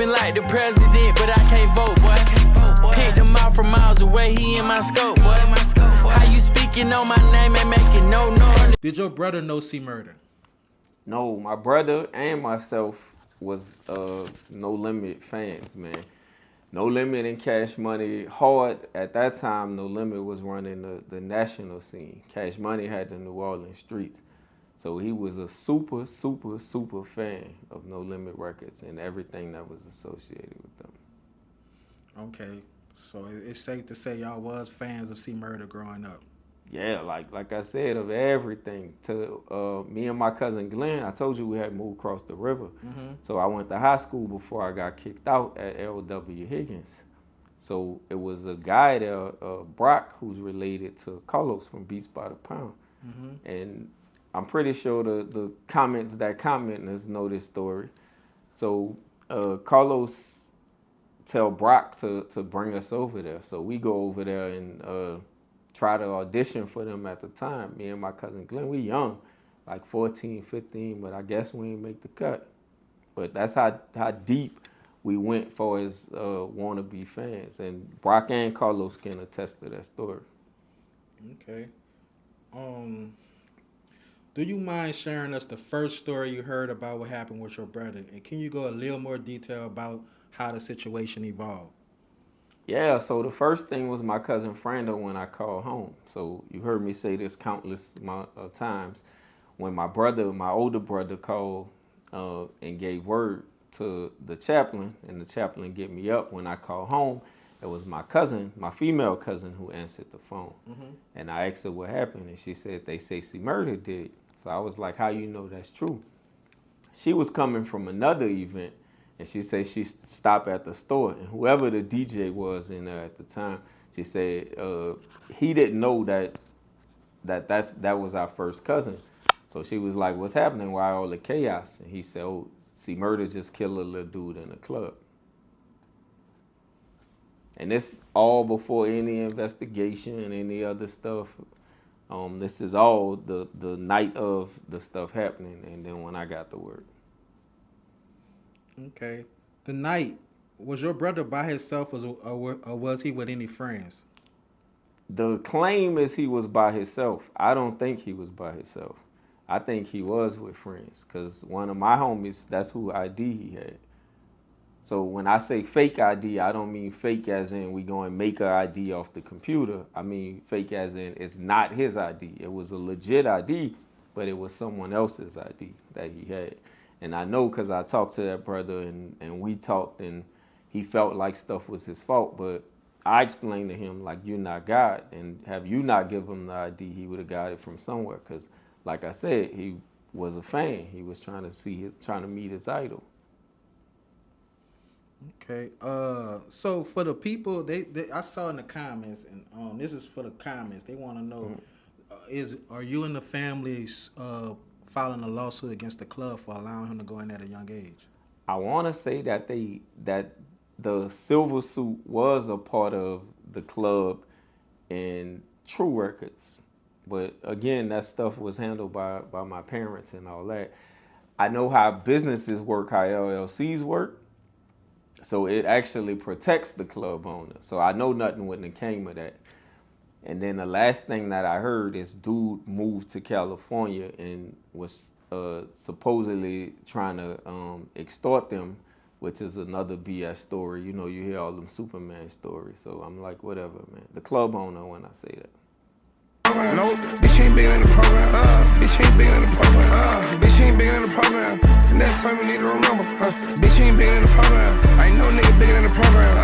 feeling like the president, but I can't vote, boy. Picked him out from miles away, he in my scope, boy. How you speaking on my name and making no noise? Did your brother know C Murder? No, my brother and myself was No Limit fans, man. No Limit and Cash Money hard at that time. No Limit was running the national scene. Cash Money had the New Orleans streets. So he was a super fan of No Limit Records and everything that was associated with them. Okay, so it's safe to say y'all was fans of C Murder growing up. Yeah, like I said, of everything. To me and my cousin Glenn, I told you we had moved across the river. Mm-hmm. So I went to high school before I got kicked out at L.W. Higgins. So it was a guy there, Brock, who's related to Carlos from Beats by the Pound. Mm-hmm. And I'm pretty sure the commenters know this story. So Carlos tell Brock to bring us over there. So we go over there and try to audition for them at the time. Me and my cousin Glenn, we young, like 14, 15, but I guess we didn't make the cut. But that's how deep we went for as wannabe fans. And Brock and Carlos can attest to that story. Okay. Do you mind sharing us the first story you heard about what happened with your brother? And can you go a little more detail about how the situation evolved? Yeah, so the first thing was my cousin Frando when I called home. So you heard me say this countless amount of times. When my older brother called and gave word to the chaplain, and the chaplain get me up when I called home, it was my cousin, my female cousin, who answered the phone. Mm-hmm. And I asked her what happened, and she said, they say C Murder did. So I was like, how you know that's true? She was coming from another event, and she said she stopped at the store, and whoever the DJ was in there at the time, she said he didn't know that was our first cousin. So she was like, what's happening? Why all the chaos? And he said, oh, C Murder just killed a little dude in a club. And this all before any investigation and any other stuff. This is all the night of the stuff happening, and then when I got the word. Okay. The night, was your brother by himself or was he with any friends? The claim is he was by himself. I don't think he was by himself. I think he was with friends, because one of my homies, that's who ID he had. So when I say fake ID, I don't mean fake as in we go and make an ID off the computer. I mean fake as in it's not his ID. It was a legit ID, but it was someone else's ID that he had. And I know because I talked to that brother and we talked, and he felt like stuff was his fault. But I explained to him, like, you're not God. And have you not given him the ID, he would have got it from somewhere. Because, like I said, he was a fan. He was trying to meet his idol. Okay. So for the people, they I saw in the comments, and this is for the comments. They want to know, are you and the family filing a lawsuit against the club for allowing him to go in at a young age? I want to say that the Silver Suit was a part of the club and True Records, but again, that stuff was handled by my parents and all that. I know how businesses work, how LLCs work. So it actually protects the club owner. So I know nothing wouldn't have came of that. And then the last thing that I heard is dude moved to California and was supposedly trying to extort them, which is another BS story. You know, you hear all them Superman stories. So I'm like, whatever, man. The club owner when I say that. No, bitch ain't bigger than the program. Bitch ain't bigger than the program. Bitch ain't bigger than the program. Next time you need to remember. Bitch ain't bigger than the program. I ain't no nigga bigger than the program.